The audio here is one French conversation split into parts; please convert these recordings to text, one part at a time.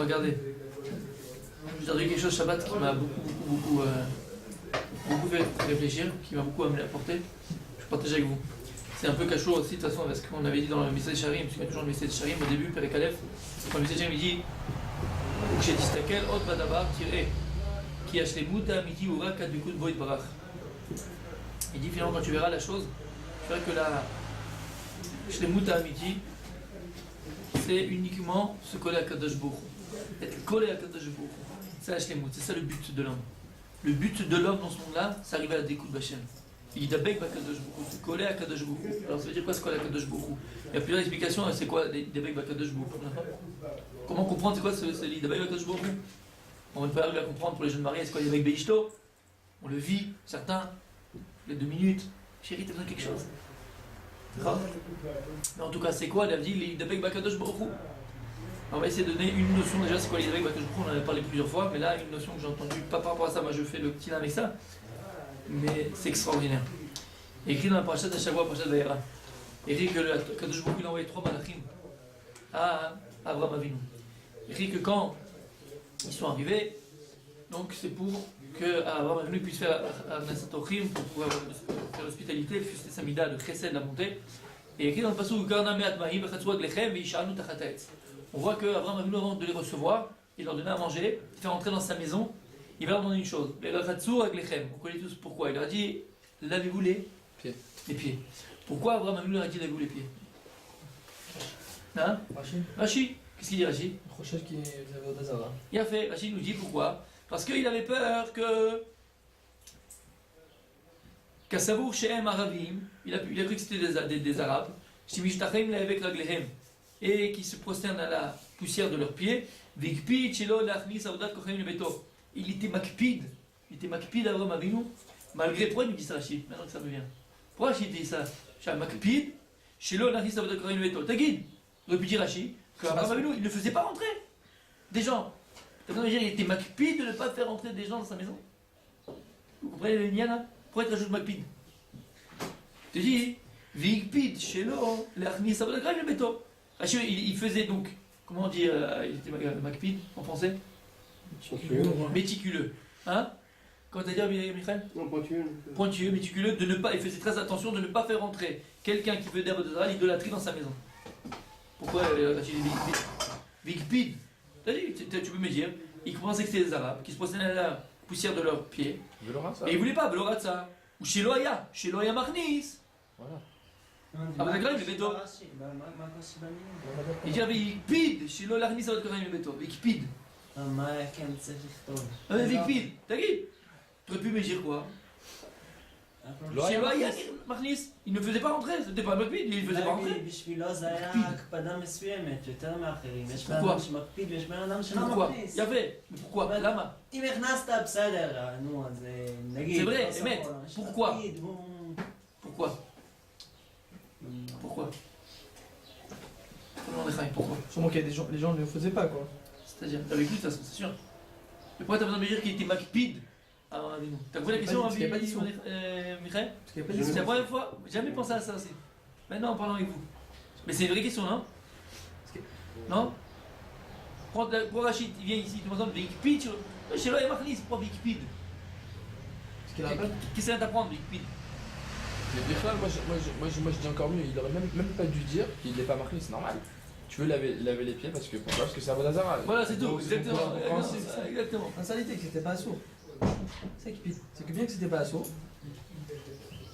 regardez. Je vous ai dit quelque chose Shabbat qui m'a beaucoup fait réfléchir, qui m'a beaucoup apporté. Je vais partager avec vous. C'est un peu cachot aussi, de toute façon, parce qu'on avait dit dans le Misset Sharim, parce qu'il y a toujours le Misset Sharim, au début, Perek Aleph, dans le Misset Sharim, il dit J'ai dit Stakel, Ot Badabar, tiré, qui a Shlemuta, Miti, Ura, Kadukut, Boit Barach. Il dit finalement, quand tu verras la chose, tu verras que la Shlemuta, Miti, c'est uniquement se coller à Kadosh Baruch Hu. Être collé à Kadosh Baruch Hu. C'est la Shlemut, c'est ça le but de l'homme. Le but de l'homme dans ce monde-là, c'est arriver à la découte Bachem. Il dit Dabek Bakadosh Baruch Hu, se coller à Kadosh Baruch Hu. Alors ça veut dire quoi se coller à Kadosh Baruch Hu? Il y a plusieurs explications, c'est quoi Dabek Bakadosh Baruch Hu? Comment comprendre c'est quoi ce lit Dabek Bakadosh Baruch Hu? On va pas arriver à comprendre pour les jeunes mariés, c'est quoi Dabek Beishto? On le vit, certains, les 2 minutes. Chérie, t'as besoin de quelque chose? Mais en tout cas, c'est quoi David Dabek Bakadosh Baruch Hu? On va essayer de donner une notion déjà, c'est quoi les Dabek Bakadosh Baruch Hu? On en a parlé plusieurs fois, mais là, une notion que j'ai entendue, pas par rapport à ça, moi je fais le petit lien avec ça. Mais c'est extraordinaire. Écrit dans la parashat de Shavua, parashat Vayera, écrit que le Kadosh Baruch Hu a envoyé 3 malachim à Abraham Avinu. Écrit que quand ils sont arrivés, donc c'est pour que Abraham Avinu puisse faire Nasatochim, pour pouvoir faire l'hospitalité, le samida, le chesed, la montée. Et écrit dans le passage Garna me'at mahim v'chatzou aglechem ve'ishanu tachat ha'etz. On voit que Abraham Avinu, avant de les recevoir, il leur donnait à manger, il fait rentrer dans sa maison. Il va leur demander une chose. On connaît tous pourquoi. Il leur a dit lavez-vous les pieds. Pourquoi Abraham Avinu leur a dit lavez-vous les pieds? Hein? Rashi. Qu'est-ce qu'il dit Rashi? Il a fait. Rashi nous dit pourquoi. Parce qu'il avait peur que Kassavour Shehem Aravim, il a cru que c'était des Arabes, Shimishtachem avec Raglehem, et qui se prosternent à la poussière de leurs pieds. Vikpi Chelo Lachnis Avodat Kochem Lebeto. Il était makpid Abraham Avinu, malgré. Pourquoi il nous dit ça, Rachid? Maintenant que ça me vient. Pourquoi Rachid dit ça? J'ai un makpid, chez l'eau, la rista, votre corine, le T'aguide. Il aurait pu dire Rachid que Abraham Avinu, il ne faisait pas rentrer des gens. T'as besoin de dire, il était makpid de ne pas faire rentrer des gens dans sa maison. Vous comprenez le lien là? Pourquoi il rajoute makpid? Je te dis, vikpid, chez l'eau, la rista, votre corine, le Rachid, il faisait donc, comment on dit, il était makpid en français? Méticuleux. Hein? Comment t'as dit, Michael? Pointueux, méticuleux, de ne pas, il faisait très attention de ne pas faire rentrer quelqu'un qui veut d'Avodah l'idolâtrie dans sa maison. Pourquoi Vikpid? Tu peux me dire, ils pensaient que c'était des Arabes, qui se prosternaient à la poussière de leurs pieds. Et ils voulaient pas, Veloratza. Ou chez Loya Machnis. Voilà. Ah, d'accord, il béto. Il dit Vikpid, chez Loya Machnis, ça va être le béto. Vikpid. Vikpid, t'inquiète. Tu aurais pu me dire quoi? Chez Loya Machnis, il ne faisait pas rentrer, c'était pas Vikpid, il ne faisait pas rentrer. Pourquoi? Pourquoi? Yahvé, mais pourquoi? Lama. C'est vrai, Emet. Pourquoi? Pourquoi? Pourquoi? Sûrement qu'il y a des gens, les gens ne le faisaient pas quoi. C'est-à-dire, avec lui, de toute façon, c'est sûr. Mais pourquoi t'as besoin de me dire qu'il était makpid? T'as posé la question à Michael? C'est la première fois, j'ai jamais pensé à ça aussi. Maintenant, en parlant avec vous. Mais c'est une vraie question, non? Non? Pour Rachid, il vient ici, il te demande Vikpid. Chez lui, il m'a dit, c'est pas Vikpid. Qu'est-ce que ça vient d'apprendre, Vikpid? Des fois, moi je dis encore mieux, il aurait même pas dû dire qu'il n'est pas marqué, c'est normal. Tu veux laver les pieds parce que pourquoi? Parce que c'est Avodah Zarah. Voilà, c'est tout, exactement. Exactement. Insalité, que c'était pas assourd. C'est ça qui pite. C'est que bien que c'était pas assourd,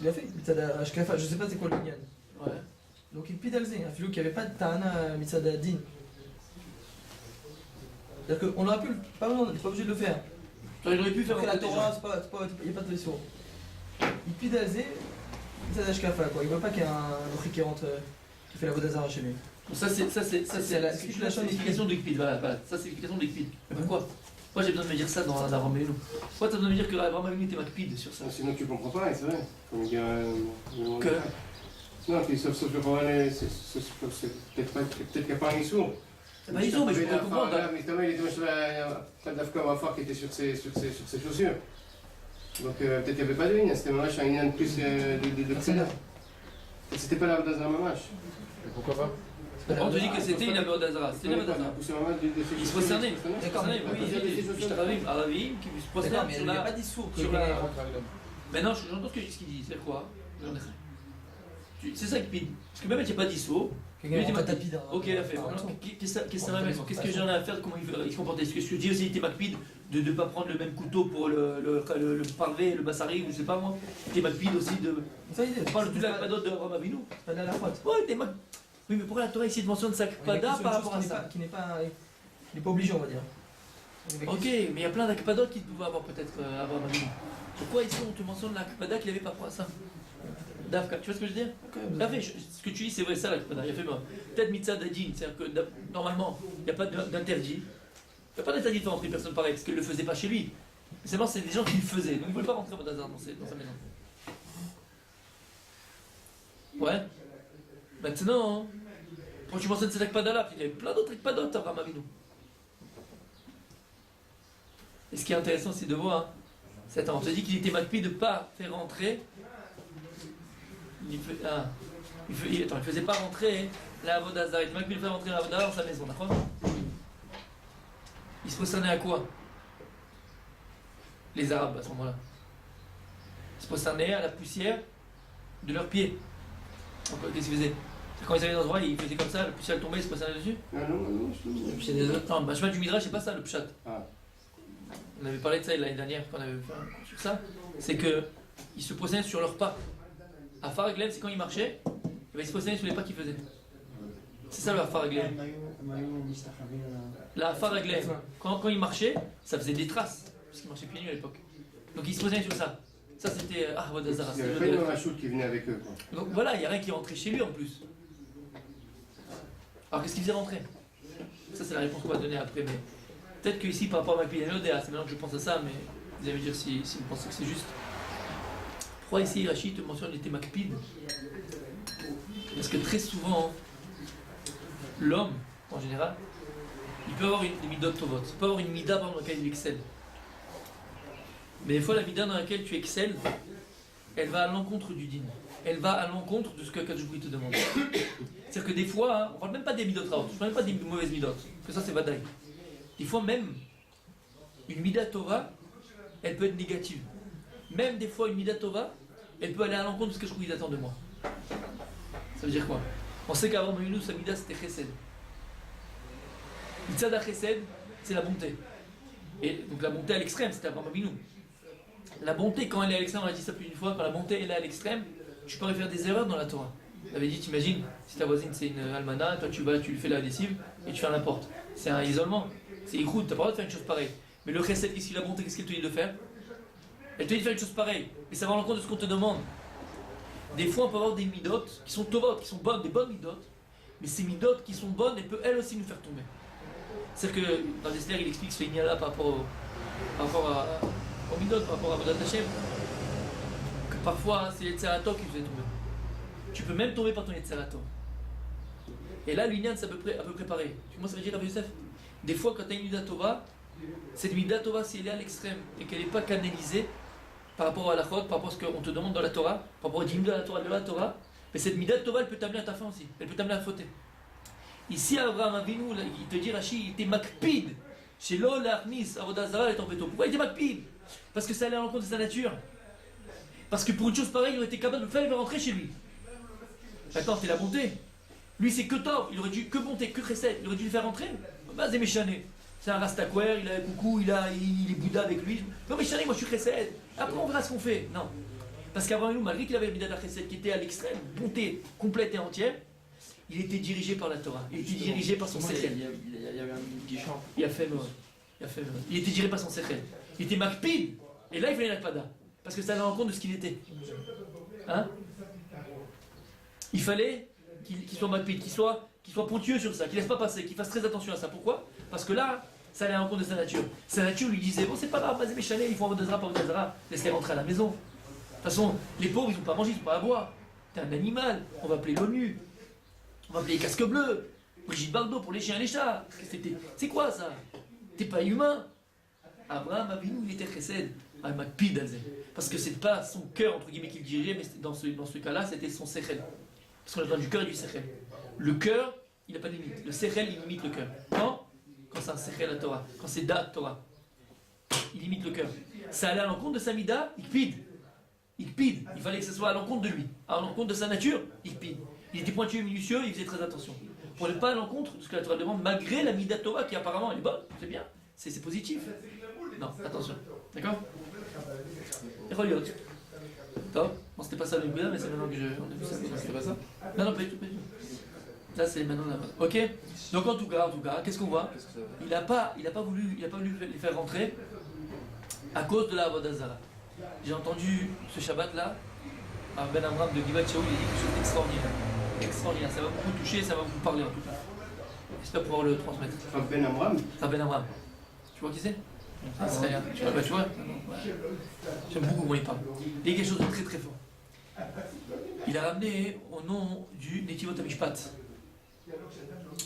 il a fait Mitzad Ashkafa, je sais pas c'est quoi le lien. Ouais. Donc il pite alzé, un filou qui avait pas de Tahana Mitzad Din. C'est-à-dire qu'on aurait pu, pas obligé de le faire. Il aurait pu faire la Torah, il n'y a pas de vaisseau. Il pite alzé, Mitzad Ashkafa quoi. Il voit pas qu'il y a un autre qui rentre, qui fait la Avodah Zarah chez lui. Ça c'est l'explication de Vikpid. Voilà, ça c'est l'explication de Vikpid. Mais pourquoi? Pourquoi j'ai besoin de me dire ça dans Abraham Avinu? Pourquoi t'as besoin de me dire que Abraham Avinu était makpid sur ça? Sinon tu comprends pas, c'est vrai. Que? Non, puis sauf que peut-être qu'il n'y a pas un issour. Bah ils ont, mais je pourrais comprendre. Mais justement, il était pas d'Afka Wafar qui était sur ses chaussures. Donc peut-être qu'il n'y avait pas de ligne, c'était mamash un lien de plus de Kseda. C'était pas la Avodah Zarah mamash. Pourquoi pas? On te dit que c'était une Avodazara. C'était une Avodazara. Il se prosternait. D'accord, mais oui, Aravim, qui se D'accord, prosterne mais sur il n'a la. pas dit sourd. sur la- Maintenant, j'entends ce qu'il dit. C'est quoi? C'est ça qui pide. Parce que même il n'y a pas d'ISO. Quelqu'un Lui, qui il m'a dit, tapis ok, il a fait. Qu'est-ce que ça m'amène? Qu'est-ce que j'en ai à faire? Comment il se comportait? Est-ce que je dis aussi, il était macpide de ne pas prendre le même couteau pour le parvé, le bassari, ou je sais pas moi. Il était macpide aussi de. Ça y est, On parle de la kpadot de Abraham Avinu. c'est pas de la faute. Ouais, t'es mac. Oui, mais pourquoi la Torah ici mentionne sa kpada par rapport à ça? Qui n'est pas obligé, on va dire. Ok, mais il y a plein d'akpadot qui pouvaient avoir peut-être Abraham Avinu. Pourquoi ici on te mentionne la kpada qu'il avait par rapport à ça? Davka, tu vois ce que je veux dire? Ce que tu dis, c'est vrai, ça la kpada, il a fait moi. Peut-être mitzvah d'adin, c'est-à-dire que normalement, il n'y a pas d'interdit. Il n'y a pas d'interdit de faire rentrer une personne pareille, parce qu'il ne le faisait pas chez lui. C'est bon, c'est des gens qui le faisaient, donc ils ne veulent pas rentrer dans sa maison. Ouais. Maintenant, quand tu mentionnes cette akpada-là, il y avait plein d'autres akpadot, Abraham Avinu. Et ce qui est intéressant, c'est de voir. On te dit qu'il était macpi de ne pas faire rentrer. Il faisait pas rentrer la Avodazara. Il était macpi de faire rentrer la Avodazara dans sa maison, d'accord? Il se prosternait à quoi? Les Arabes à ce moment-là. Ils se prosternaient à la poussière de leurs pieds. Donc, qu'est-ce qu'ils faisaient? Quand ils allaient dans ce endroit, ils faisaient comme ça, la poussière tombait, ils se prosternaient dessus? Non, le chemin du Midrash, c'est pas ça le pshat. On avait parlé de ça l'année dernière quand on avait fait un cours sur ça. C'est qu'ils se prosternaient sur leurs pas. À Faraglem, c'est quand ils marchaient, ils se prosternaient sur les pas qu'ils faisaient. C'est ça le Faraglem. La Faraglem, quand ils marchaient, ça faisait des traces, parce qu'ils marchaient pieds nus à l'époque. Donc ils se prosternaient sur ça. Ça c'était Vodazara. Il n'y avait pas de rachout qui venait avec eux. Quoi. Donc voilà, il n'y a rien qui rentrait chez lui en plus. Alors qu'est-ce qu'il faisait rentrer? Ça c'est la réponse qu'on va donner après. Mais peut-être que ici par rapport à ma Odéa, c'est maintenant que je pense à ça, mais vous allez me dire si vous pensez que c'est juste. Pourquoi ici Rachid te mentionne qu'il était Makpid? Parce que très souvent, l'homme, en général, il peut avoir une midot tovot. Il peut avoir une mida dans laquelle il excelle. Mais des fois, la mida dans laquelle tu excelles, elle va à l'encontre du din. Elle va à l'encontre de ce que Kadjoukoui te demande. C'est-à-dire que des fois, on ne parle même pas des midot raot, je ne parle même pas des mauvaises midot, parce que ça c'est vadaï. Des fois même, une mida tova, elle peut être négative. Même des fois, une mida tova, elle peut aller à l'encontre de ce que Kadjoukoui attend de moi. Ça veut dire quoi? On sait qu'avant Moïnou, sa mida c'était chesed. Mitzada chesed, c'est la bonté. Et donc la bonté à l'extrême, c'était avant Moïnou. La bonté, quand elle est à l'extrême, on a dit ça plus d'une fois, quand la bonté elle est à l'extrême, tu peux faire des erreurs dans la Torah. On avait dit, t'imagines, si ta voisine c'est une almana, toi tu lui fais la lessive et tu fais n'importe. C'est un isolement, c'est écoute, t'as pas le droit de faire une chose pareille. Mais le chesed, qu'est-ce qu'il a bonté, qu'est-ce qu'elle te dit de faire? Elle te dit de faire une chose pareille, mais ça va en l'encontre de ce qu'on te demande. Des fois on peut avoir des midot qui sont tovot, qui sont bonnes, des bonnes midot, mais ces midot qui sont bonnes, elles peuvent elles aussi nous faire tomber. C'est-à-dire que dans l'Esther il explique ce là par rapport au midot, par rapport à Vodat Hashem, que parfois c'est Yetzerato qui vous fait tomber. Tu peux même tomber par ton Yetzerato. Et là l'union c'est à peu près pareil. Tu vois ça veut dire Rabbi Yosef? Des fois quand tu as une Mida Tova, cette Mida Tova si elle est à l'extrême et qu'elle n'est pas canalisée par rapport à la chod, par rapport à ce qu'on te demande dans la Torah, par rapport au dîme de la Torah, mais cette Mida Tova elle peut t'amener à ta fin aussi, elle peut t'amener à fauter. Ici Abraham Avinu, il te dit Rashi, il était makpid. Chez l'eau, l'Arnis, Avodazara et Tombeto. Pourquoi il était makpid? Parce que ça allait à l'encontre de sa nature. Parce que pour une chose pareille, il aurait été capable de le faire et de rentrer chez lui. Attends, c'est la bonté. Lui, c'est que top. Il aurait dû que bonté, que chesed. Il aurait dû le faire rentrer. Bah, c'est méchané. C'est un rastaquaire, il a coucou, il est Bouddha avec lui. Non, méchané, moi je suis chesed. Après, on verra ce qu'on fait. Non. Parce qu'avant nous, malgré qu'il avait le Bidada chesed qui était à l'extrême, bonté complète et entière, il était dirigé par la Torah. Il était dirigé par son sechel. Il y avait un guichant. Il a fait mort. Il était dirigé par son sechel. Il était makpid. Et là, il fallait l'akpada. Parce que ça allait en compte de ce qu'il était. Hein? Il fallait qu'il soit makpid, qu'il soit ponctueux sur ça, qu'il ne laisse pas passer, qu'il fasse très attention à ça. Pourquoi? Parce que là, ça allait en compte de sa nature. Sa nature lui disait, bon, c'est pas grave, vas-y, mes chalets, ils font un Vodazara, pas Vodazara, laisse-les rentrer à la maison. De toute façon, les pauvres, ils n'ont pas mangé, ils n'ont pas à boire. T'es un animal, on va appeler l'ONU. On va appeler les casques bleus, Brigitte Bardot pour les chiens et les chats. C'est quoi ça? T'es pas humain. Abraham Avinu, il était chesed, makpid alzé. Parce que c'est pas son cœur, entre guillemets, qu'il dirigeait, mais dans ce cas-là, c'était son sechel. Parce qu'on a besoin du cœur et du sechel. Le cœur, il n'a pas de limite. Le sechel, il limite le cœur. Quand c'est un sechel à Torah, quand c'est da Torah, il limite le cœur. Ça allait à l'encontre de sa mida, il pide. Il pide. Il fallait que ce soit à l'encontre de lui, à l'encontre de sa nature, il pide. Il était pointu et minutieux, il faisait très attention. Pour ne pas à l'encontre de ce que la Torah demande, malgré la mida Torah qui apparemment elle est bonne, c'est bien, c'est positif. Non, attention. D'accord? Reliot. Bon, c'était pas ça le Bouddha, mais c'est maintenant que on a vu ça. C'était pas ça? Non, pas du tout, pas du tout. Là, c'est maintenant la. Ok. Donc en tout cas, qu'est-ce qu'on voit? Qu'est-ce que ça veut dire? Il n'a pas voulu les faire rentrer à cause de la Avodah Zarah. J'ai entendu ce Shabbat-là, à Ben Amram de Givat Shaul, il a dit quelque chose d'extraordinaire. Extraordinaire. Ça va beaucoup toucher, ça va beaucoup parler en tout cas. J'espère pouvoir le transmettre. Ben Amram. Ben Amram. Tu vois qui c'est? C'est israélien. Tu vois? J'aime beaucoup comment il parle. Il y a quelque chose de très très fort. Il a ramené au nom du Netivot HaMishpat.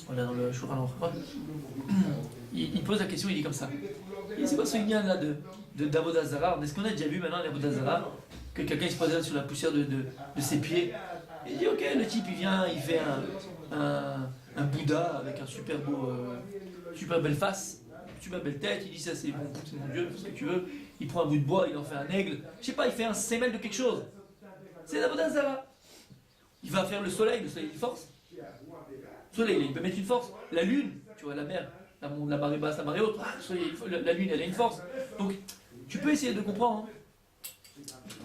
Voilà, dans le Shulchan Aruch. Il pose la question, il dit comme ça. C'est quoi ce lien là d'Avodah Zarah? Est-ce qu'on a déjà vu maintenant l'Avodah Zarah que quelqu'un se pose sur la poussière de ses pieds? Il dit ok, le type il vient, il fait un Bouddha avec un super beau, super belle face, super belle tête, il dit ça c'est mon Dieu, ce que tu veux. Il prend un bout de bois, il en fait un aigle, je sais pas, il fait un sémel de quelque chose. C'est l'Avodah Zarah. Il va faire le soleil il a une force. Le soleil, il peut mettre une force. La lune, tu vois, la mer, la marée basse, la marée haute, la lune, elle a une force. Donc, tu peux essayer de comprendre. Hein.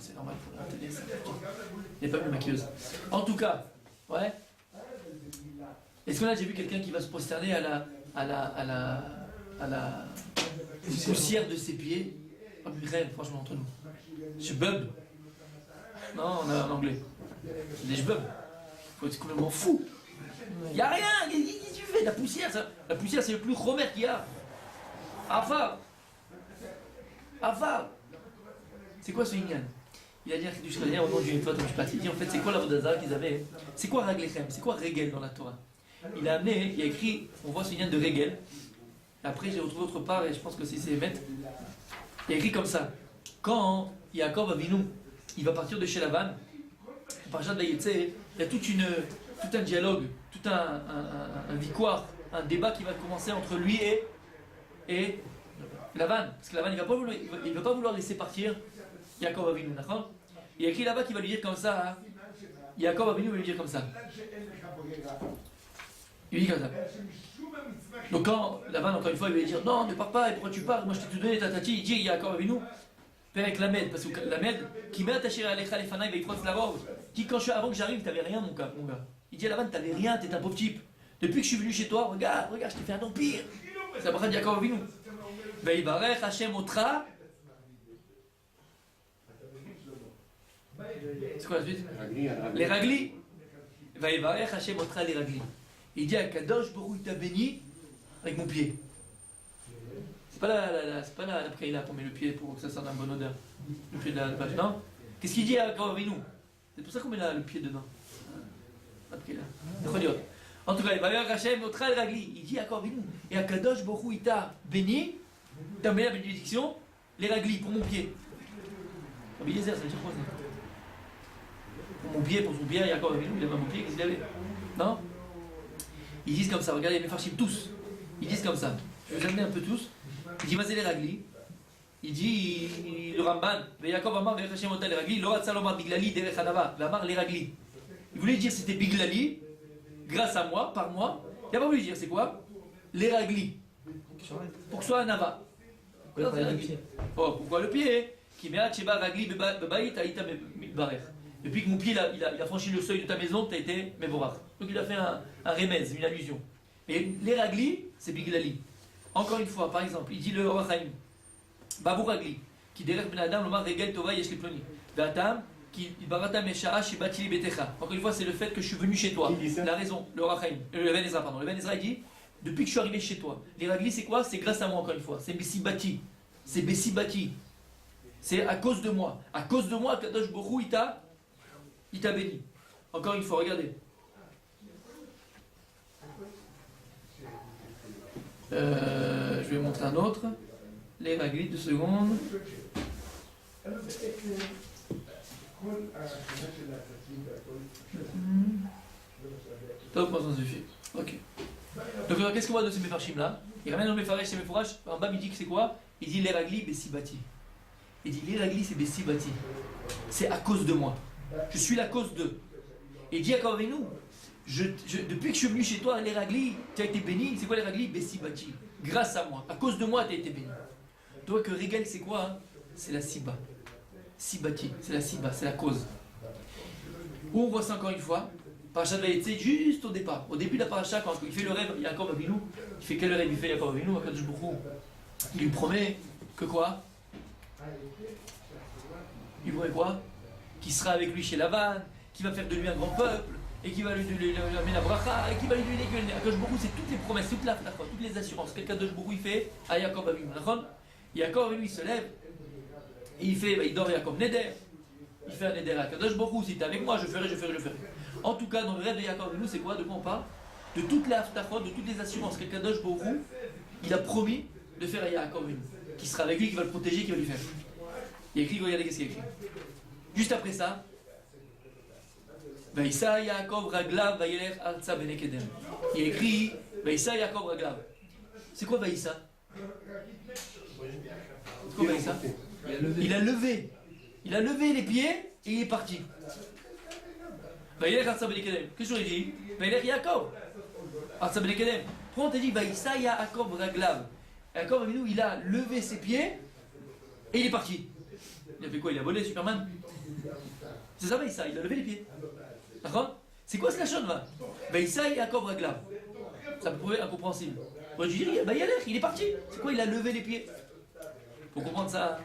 C'est normal pour la télé, il n'est pas plus maquilleuse. En tout cas, ouais. Est-ce qu'on a déjà vu quelqu'un qui va se prosterner à la poussière de ses pieds? Oh, Mireille, franchement, entre nous. Je bub. Non, on a en anglais. Des jebubs. Faut être complètement fou. Il n'y a rien. Qu'est-ce que tu fais? La poussière, la poussière, c'est le plus romer qu'il y a. Afar. C'est quoi ce Inyan? Il a dit à Kiddush Khalil au nom du Netivot HaMishpat. Il dit en fait, c'est quoi la Avodah Zarah qu'ils avaient? C'est quoi Raglechem? C'est quoi Regel dans la Torah? Il a écrit, on voit ce Inyan de Regel. Après, j'ai retrouvé autre part et je pense que c'est Emet. Il a écrit comme ça. Quand Yaakov Avinu, il va partir de chez Lavan, par Jad Vayetze, il y a tout un dialogue, tout un victoire, un débat qui va commencer entre lui et Lavan. Parce que Lavan, il ne va pas vouloir laisser partir Yaakov Avinu, d'accord? Il y a écrit là-bas qu'il va lui dire comme ça, hein. Yaakov Avinu va lui dire comme ça. Il lui dit comme ça. Donc quand Lavan, encore une fois, il va lui dire non, ne pars pas, et pourquoi tu pars? Moi je t'ai tout donné, tatati. Il dit Yaakov Avinu, avec la Med, parce que la Med, qui met attaché à l'écran les fanaïs, il va y la robe. Dit avant que j'arrive, t'avais rien, mon gars. Il dit à Lavan, t'avais rien, t'es un pauvre type. Depuis que je suis venu chez toi, regarde, je t'ai fait un empire. C'est la bracha de Yaakov Avinu. Vaïbarech Hashem Otra. C'est quoi la suite? Les raglis. Vaïbarech Hashem Otra les raglis. Il dit à Kadosh Borou, il t'a béni avec mon pied. C'est pas la Pkaïla qu'on met le pied pour que ça sente une bonne odeur. Le pied de la page, non? Qu'est-ce qu'il dit à Yaakov Avinu? C'est pour ça qu'on met le pied dedans. La Pkaïla. En tout cas, Vaïbarech Hashem Otra les raglis. Il dit à Yaakov Avinu. Et à Kadosh Borou, il t'a béni. T'as mis la bénédiction, les raglis pour mon pied. Rabbi Eliezer, ça veut dire quoi ça? Pour mon pied, pour son pied, Yaakov Avinu, il avait un bon pied, qu'est-ce qu'il avait? Non? Ils disent comme ça, regardez les farshim tous. Ils disent comme ça. Je vais vous amener un peu tous. Il dit, vas-y les raglis. Il dit, le Ramban, Yaakov Amar, Hashem Otal les raglis, Lorat Salomar Biglali, Derech Hanava, Amar les raglis. Il voulait dire c'était Biglali, grâce à moi, par moi. Il n'a pas voulu dire, c'est quoi? Les raglis. Pour que ce soit un Nava. Pourquoi le pied? Depuis que mon pied il a franchi le seuil de ta maison, tu as été Mevorach. Donc il a fait un remez, une allusion. Mais les raglis, c'est Biglali. Encore une fois, par exemple, il dit le Orachaim, Babou Ragli, qui derrière Ben Adam, l'Omar Regel Tova Yesh Liploni. Be'atam, qui Baratam Esha'a Shebatili Betecha. Encore une fois, c'est le fait que je suis venu chez toi. La raison, le Orachaim, le Ben Ezra, pardon. Le Ben Ezra, il dit, depuis que je suis arrivé chez toi. Les raglis, c'est quoi? C'est grâce à moi, encore une fois. C'est Bessibati. C'est Bessibati. C'est à cause de moi. À cause de moi, Kadosh Borou, il t'a béni. Encore une fois, regardez. Je vais montrer un autre. Les raglis, 2 secondes. Top, moi ça suffit. Ok. Donc qu'est-ce qu'on voit de ces Mefarshim là? Il ramène dans Mefaresh, ces Mefourash, en bas il dit que c'est quoi? Il dit l'Eragli Bessibati. Il dit l'Eragli c'est Bessibati. C'est à cause de moi. Je suis la cause d'eux. Et il dit encore avec nous, depuis que je suis venu chez toi, l'Eragli, tu as été béni. C'est quoi l'Eragli? Bessibati. Grâce à moi. À cause de moi, tu as été béni. Toi que Régal c'est quoi hein? C'est la Siba. Sibati, c'est la Siba, c'est la cause. Où on voit ça encore une fois? Parachat Vayetze, juste au départ. Au début de la paracha, quand il fait le rêve, Yaakov Avinu, il fait quel rêve il fait Yaakov Avinu? Akadosh Baruch Hu, il lui promet que quoi? Il promet quoi? Qu'il sera avec lui chez Lavan, qu'il va faire de lui un grand peuple, et qu'il va lui amener la bracha, et qu'il va lui donner que Akadosh Baruch Hu, c'est toutes les promesses, toutes les assurances qu'Akadosh Baruch Hu il fait à Yaakov Avinu. Yaakov Avinu il se lève, et il dort Yaakov Neder. Il fait un Neder à Akadosh Baruch Hu, si t'es avec moi, je ferai. En tout cas, dans le rêve de Yaakov Avinu, c'est quoi? De quoi on parle? De toutes les haftachot, de toutes les assurances qu'Akadosh Baruch Hu, il a promis de faire à Yaakov Avinu, qui sera avec lui, qui va le protéger, qui va lui faire. Il y a écrit, regardez qu'est-ce qu'il y a écrit. Juste après ça, Vaïssa Yaakov Raglav Vayeler Arza Benekedem. Il y a écrit, Vaïssa Yaakov Raglav. C'est quoi Vaïssa? C'est quoi Vaïssa? Il a levé les pieds et il est parti. Vaïler Arza Benekedem. Qu'est-ce que je dis? Vaïler Yaakov Arza Benekedem. Pourquoi on t'a dit Vaïssa Yaakov Raglav? Yaakov Avinu, il a levé ses pieds et il est parti. Il a fait quoi? Il a volé Superman? C'est ça Vaïssa, il a levé les pieds. D'accord? C'est quoi ce lachon va? Vaïssa Yaakov Raglav. Ça me paraît incompréhensible. Moi je dis, il est parti. C'est quoi? Il a levé les pieds. Pour comprendre ça,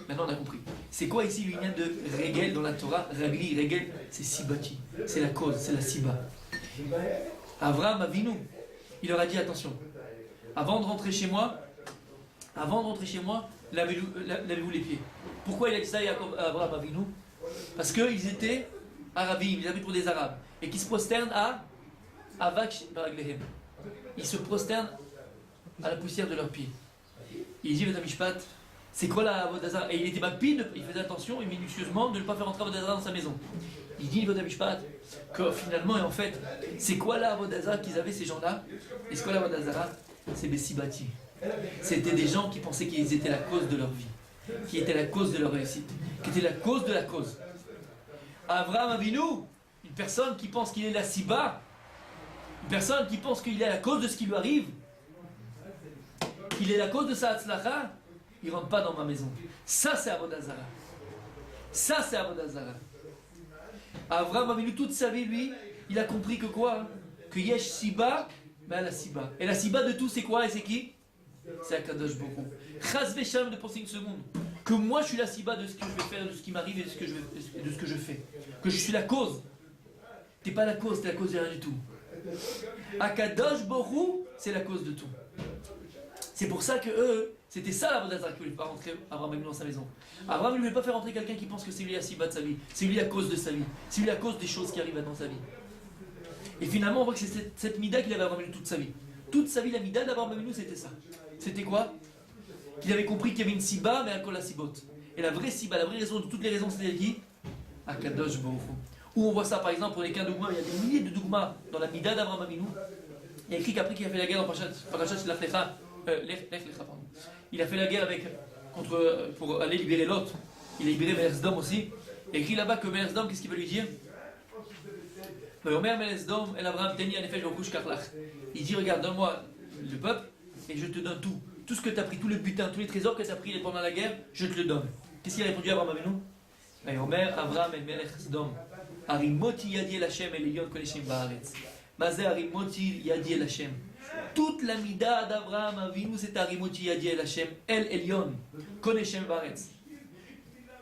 maintenant on a compris. C'est quoi ici l'union de Regel dans la Torah? Ragli, Regel, c'est Sibati. C'est la cause, c'est la Siba. Avraham Avinu, il leur a dit attention. Avant de rentrer chez moi, lavez-vous les pieds. Pourquoi il a dit ça à Avraham Avinu? Parce qu'ils étaient arabes, ils avaient pour des arabes. Et qui se prosternent à Avak Baraglehem. Ils se prosternent à la poussière de leurs pieds. Il dit Vetamishpat, c'est quoi la Avodazara? Et il était makpid, il faisait attention et minutieusement de ne pas faire entrer Avodazara dans sa maison. Il dit Vetamishpat que finalement et en fait, c'est quoi la Avodazara qu'ils avaient ces gens-là? Et c'est quoi la Avodazara? C'est Bessibati. C'était des gens qui pensaient qu'ils étaient la cause de leur vie, qui étaient la cause de leur réussite, qui étaient la cause de la cause. Avraham Avinu, une personne qui pense qu'il est la Siba, une personne qui pense qu'il est la cause de ce qui lui arrive, qu'il est la cause de sa Hatzlacha, il ne rentre pas dans ma maison. Ça c'est Avodazara. Ça c'est Avodazara. Avraham Avinu, toute sa vie, lui, il a compris que quoi? Que Yesh Siba, mais la Siba. Et la Siba de tout, c'est quoi et c'est qui? C'est Akadosh Baruch Hu. Chas v'shalom de penser une seconde que moi je suis la Siba de ce que je vais faire, de ce qui m'arrive et de ce que je fais. Que je suis la cause. T'es pas la cause, t'es la cause de rien du tout. Akadosh Baruch Hu, c'est la cause de tout. C'est pour ça que eux, c'était ça la Vodazara qui voulait pas rentrer Abraham Avinu dans sa maison. Abraham ne voulait pas faire rentrer quelqu'un qui pense que c'est lui la Siba de sa vie. C'est lui la cause de sa vie. C'est lui la cause des choses qui arrivent dans sa vie. Et finalement on voit que c'est cette mida qu'il avait Abraham Avinu toute sa vie. Toute sa vie la mida d'Abraham Avinu c'était ça. C'était quoi? Qu'il avait compris qu'il y avait une Siba, mais un Kol Sibot. Et la vraie Siba, la vraie raison de toutes les raisons, c'était qui? Akadosh Baruch Hu. Où on voit ça par exemple, pour les cas de Dougma, il y a des milliers de Dougma dans la Mida d'Abraham Avinu. Il y a écrit qu'après qu'il a fait la guerre dans Parashat Lech Lecha, il a fait la guerre pour aller libérer Lot. Il a libéré Melesdom aussi. Il a écrit là-bas que Melesdom, qu'est-ce qu'il veut lui dire? Il dit regarde, donne-moi le peuple et je te donne tout. Tout ce que tu as pris, tout le butin, tous les trésors que tu as pris pendant la guerre, je te le donne. Qu'est-ce qu'il a répondu à Abraham Avinu? Omer Avraham el Melech Sdom. Arimoti yadi el Hashem el Elion koneshim baaretz. Mazé Arimoti yadi el Hashem. Toute la mida d'Abraham Avinu c'est Arimoti yadi el Hashem el Elion koneshim baaretz.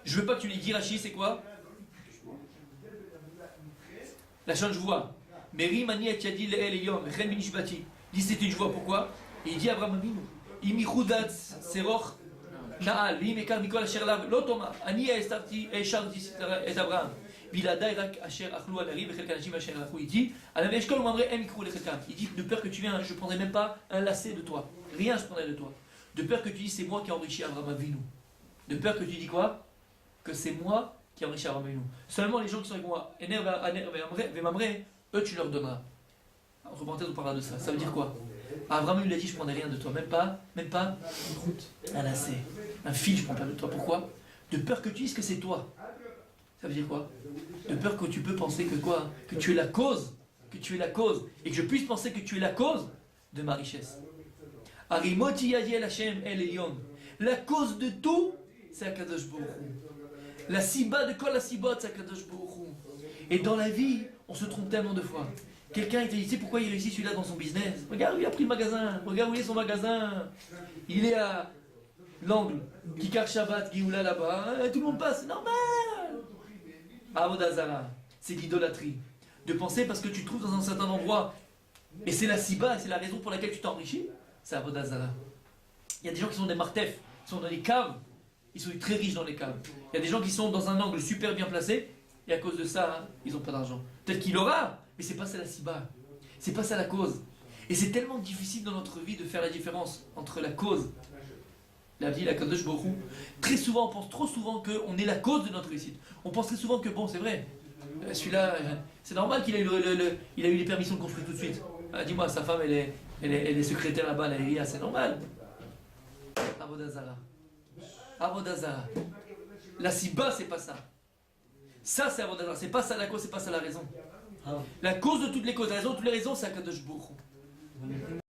Je veux pas que tu les dis Rashi, c'est quoi? La change je vois. Meri mani et yadi el Elion chen binishbati. Dit c'est une joie, pourquoi? Et il dit Abraham Avinu Imi chudat seroch na'al v'im ekar mikol asher lav lo toma ani estarti et Abraham v'ladai rak asher achlu al ari v'chel kanashim asher achlu. Il dit alam eshkol umamre em ikru lechelkam. Il dit de peur que tu viennes, je prendrai même pas un lacet de toi, rien je prendrai de toi. De peur que tu dis c'est moi qui ai enrichi Abraham Avinu. De peur que tu dis quoi? Que c'est moi qui ai enrichi Abraham Avinu. Seulement les gens qui sont avec moi, ener ve'mamre, eux tu leur donneras. Entre parenthèses, on parlera de ça. Ça veut dire quoi? Abraham lui a dit, je prendrai rien de toi, même pas un lacet, un fil, je prends pas de toi. Pourquoi? De peur que tu dises que c'est toi. Ça veut dire quoi? De peur que tu peux penser que quoi? Que tu es la cause, et que je puisse penser que tu es la cause de ma richesse. Arimoti yadi el Hashem el Elyon. La cause de tout, c'est Akadosh Baruch Hu. La siba de kol la sibot, c'est Akadosh Baruch Hu. Et dans la vie, on se trompe tellement de fois. Quelqu'un il te dit, tu sais pourquoi il réussit celui-là dans son business? Regarde où il a pris le magasin, regarde où il est son magasin. Il est à l'angle, Kikar Shabbat, Géoula là-bas, tout le monde passe, c'est normal. Avodazara, c'est l'idolâtrie. De penser parce que tu te trouves dans un certain endroit, et c'est la siba, c'est la raison pour laquelle tu t'enrichis, c'est Avodazara. Il y a des gens qui sont des martefs, qui sont dans les caves, ils sont très riches dans les caves. Il y a des gens qui sont dans un angle super bien placé, et à cause de ça, hein, ils n'ont pas d'argent. Peut-être qu'il aura, mais c'est pas ça la siba, c'est pas ça la cause. Et c'est tellement difficile dans notre vie de faire la différence entre la cause, la vie, la Kadosh Baruch Hu. Très souvent, on pense trop souvent qu'on est la cause de notre réussite. On pense très souvent que bon, c'est vrai, celui-là, c'est normal qu'il ait eu, il a eu les permissions de construire tout de suite. Ah, dis-moi, sa femme, elle est secrétaire là-bas à la RIA, c'est normal. Avodazara. Avodazara. La siba, c'est pas ça. Ça, c'est Avodazara. C'est pas ça la cause, c'est pas ça la raison. La cause de toutes les causes, la raison de toutes les raisons, c'est Akadosh Baruch Hu.